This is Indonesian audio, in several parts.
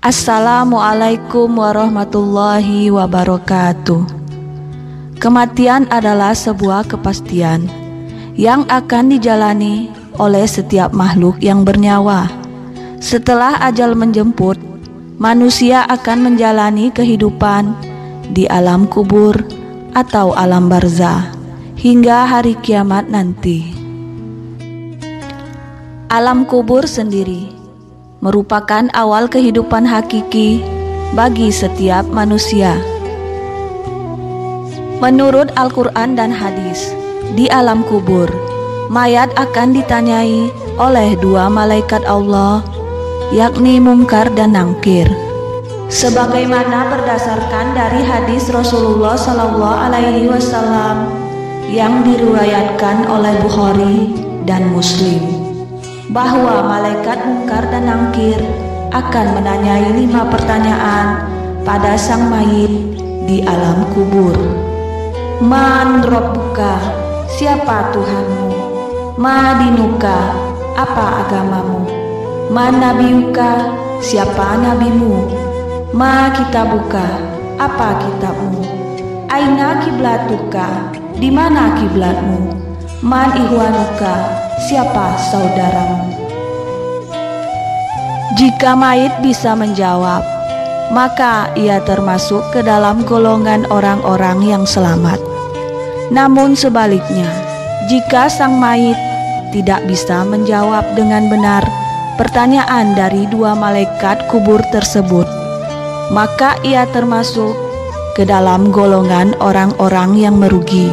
Assalamualaikum warahmatullahi wabarakatuh. Kematian adalah sebuah kepastian yang akan dijalani oleh setiap makhluk yang bernyawa. Setelah ajal menjemput, manusia akan menjalani kehidupan di alam kubur atau alam barzah hingga hari kiamat nanti. Alam kubur sendiri merupakan awal kehidupan hakiki bagi setiap manusia. Menurut Al-Quran dan hadis, di alam kubur, mayat akan ditanyai oleh dua malaikat Allah, yakni Munkar dan Nangkir. Sebagaimana berdasarkan dari hadis Rasulullah SAW yang diriwayatkan oleh Bukhari dan Muslim, bahwa malaikat Munkar dan Nangkir akan menanyai 5 pertanyaan pada sang mayit di alam kubur. Man Rabbuka, siapa Tuhanmu? Ma dinuka, apa agamamu? Man nabiyuka, siapa nabimu? Ma kitabuka, apa kitabmu? Aina kiblatuka, di mana kiblatmu? Man ihwanuka, siapa saudaramu? Jika mayit bisa menjawab, maka ia termasuk ke dalam golongan orang-orang yang selamat. Namun sebaliknya, jika sang mayit tidak bisa menjawab dengan benar pertanyaan dari dua malaikat kubur tersebut, maka ia termasuk ke dalam golongan orang-orang yang merugi.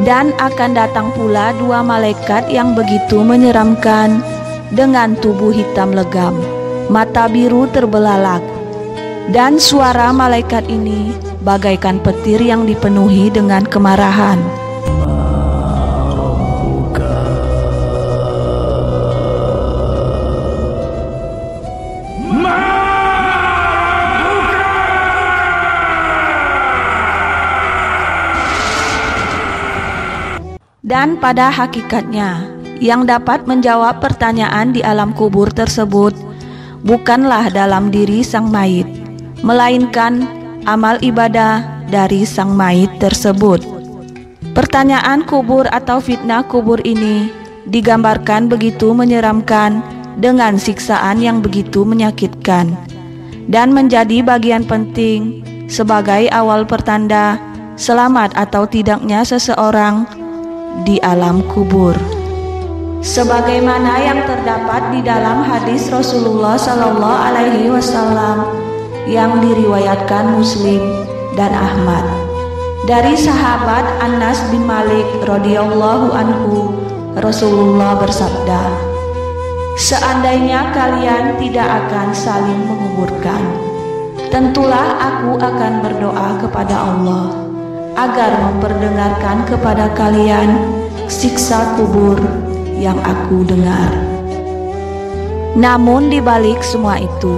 Dan akan datang pula dua malaikat yang begitu menyeramkan dengan tubuh hitam legam, mata biru terbelalak, dan suara malaikat ini bagaikan petir yang dipenuhi dengan kemarahan. Dan pada hakikatnya, yang dapat menjawab pertanyaan di alam kubur tersebut bukanlah dalam diri sang mayit, melainkan amal ibadah dari sang mayit tersebut. Pertanyaan kubur atau fitnah kubur ini digambarkan begitu menyeramkan dengan siksaan yang begitu menyakitkan, dan menjadi bagian penting sebagai awal pertanda selamat atau tidaknya seseorang di alam kubur. Sebagaimana yang terdapat di dalam hadis Rasulullah SAW yang diriwayatkan Muslim dan Ahmad dari sahabat Anas bin Malik radhiyallahu anhu, Rasulullah bersabda, "Seandainya kalian tidak akan saling menguburkan, tentulah aku akan berdoa kepada Allah agar memperdengarkan kepada kalian siksa kubur yang aku dengar." Namun di balik semua itu,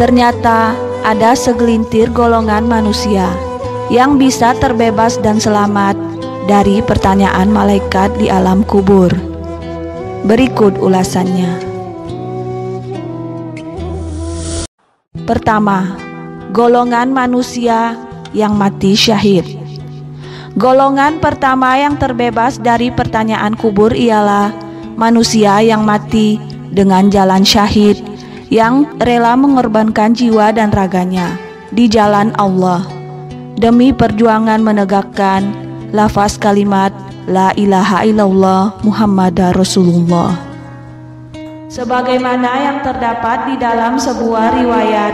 ternyata ada segelintir golongan manusia yang bisa terbebas dan selamat dari pertanyaan malaikat di alam kubur. Berikut ulasannya. Pertama, golongan manusia yang mati syahid. Golongan pertama yang terbebas dari pertanyaan kubur ialah manusia yang mati dengan jalan syahid, yang rela mengorbankan jiwa dan raganya di jalan Allah demi perjuangan menegakkan lafaz kalimat La ilaha illallah Muhammadar Rasulullah. Sebagaimana yang terdapat di dalam sebuah riwayat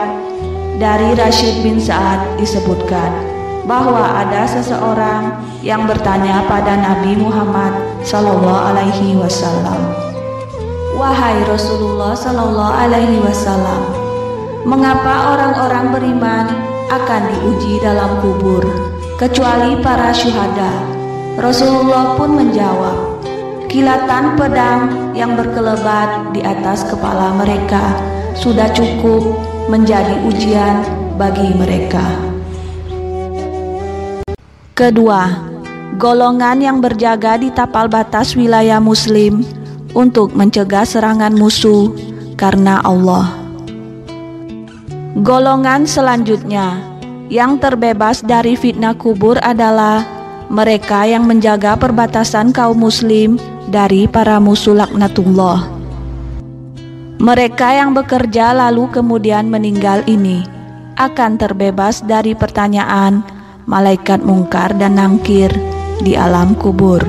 dari Rashid bin Sa'ad disebutkan bahwa ada seseorang yang bertanya pada Nabi Muhammad SAW, "Wahai Rasulullah SAW, mengapa orang-orang beriman akan diuji dalam kubur kecuali para syuhada?" Rasulullah pun menjawab, "Kilatan pedang yang berkelebat di atas kepala mereka sudah cukup menjadi ujian bagi mereka." Kedua, golongan yang berjaga di tapal batas wilayah Muslim untuk mencegah serangan musuh karena Allah. Golongan selanjutnya yang terbebas dari fitnah kubur adalah mereka yang menjaga perbatasan kaum muslim dari para musuh laknatullah. Mereka yang bekerja lalu kemudian meninggal ini akan terbebas dari pertanyaan malaikat mungkar dan nangkir di alam kubur.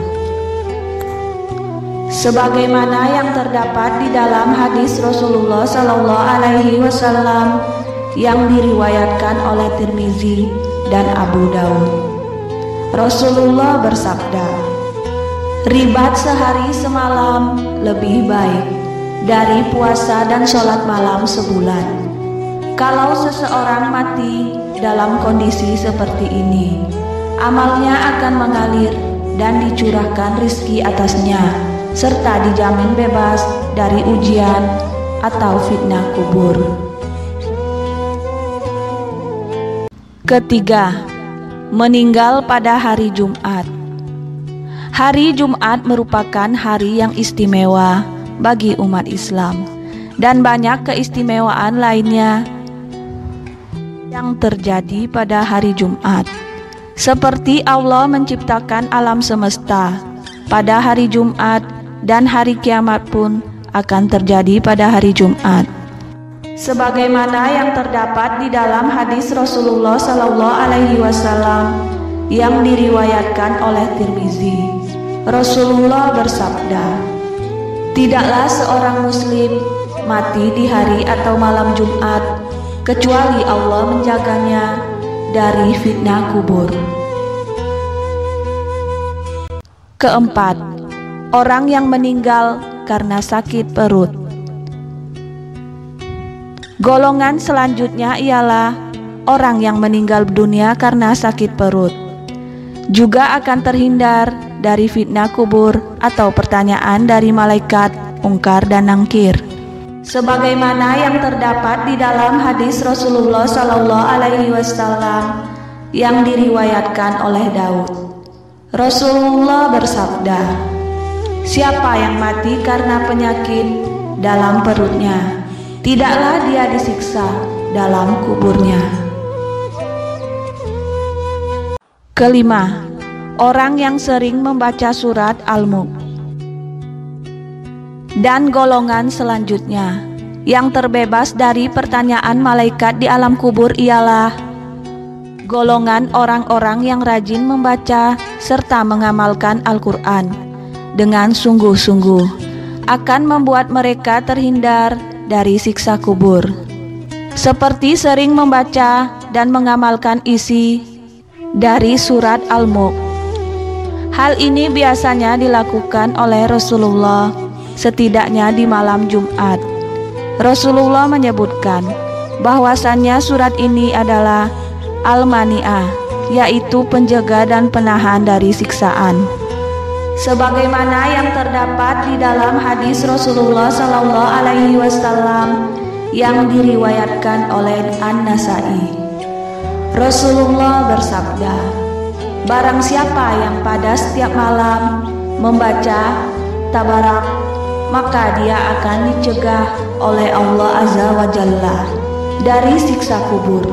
Sebagaimana yang terdapat di dalam hadis Rasulullah Sallallahu Alaihi Wasallam yang diriwayatkan oleh Tirmizi dan Abu Daud. Rasulullah bersabda, ribat sehari semalam lebih baik dari puasa dan sholat malam sebulan. Kalau seseorang mati dalam kondisi seperti ini, amalnya akan mengalir dan dicurahkan rizki atasnya, serta dijamin bebas dari ujian atau fitnah kubur. Ketiga, meninggal pada hari Jumat. Hari Jumat merupakan hari yang istimewa bagi umat Islam dan banyak keistimewaan lainnya yang terjadi pada hari Jumat. Seperti Allah menciptakan alam semesta pada hari Jumat dan hari kiamat pun akan terjadi pada hari Jumat. Sebagaimana yang terdapat di dalam hadis Rasulullah Sallallahu Alaihi Wasallam yang diriwayatkan oleh Tirmizi, Rasulullah bersabda, tidaklah seorang muslim mati di hari atau malam Jumat kecuali Allah menjaganya dari fitnah kubur. Keempat, orang yang meninggal karena sakit perut. Golongan selanjutnya ialah orang yang meninggal dunia karena sakit perut. Juga akan terhindar dari fitnah kubur atau pertanyaan dari malaikat mungkar dan nangkir. Sebagaimana yang terdapat di dalam hadis Rasulullah Sallallahu Alaihi Wasallam yang diriwayatkan oleh Daud. Rasulullah bersabda, siapa yang mati karena penyakit dalam perutnya, tidaklah dia disiksa dalam kuburnya. Kelima, orang yang sering membaca surat Al-Mulk. Dan golongan selanjutnya yang terbebas dari pertanyaan malaikat di alam kubur ialah golongan orang-orang yang rajin membaca serta mengamalkan Al-Quran dengan sungguh-sungguh, akan membuat mereka terhindar dari siksa kubur, seperti sering membaca dan mengamalkan isi dari surat Al-Mulk. Hal ini biasanya dilakukan oleh Rasulullah setidaknya di malam Jumat. Rasulullah menyebutkan bahwasannya surat ini adalah Al-Mani'ah, yaitu penjaga dan penahan dari siksaan. Sebagaimana yang terdapat di dalam hadis Rasulullah Sallallahu Alaihi Wasallam yang diriwayatkan oleh An-Nasai. Rasulullah bersabda, barang siapa yang pada setiap malam membaca Tabarak, maka dia akan dicegah oleh Allah Azza wa Jalla dari siksa kubur.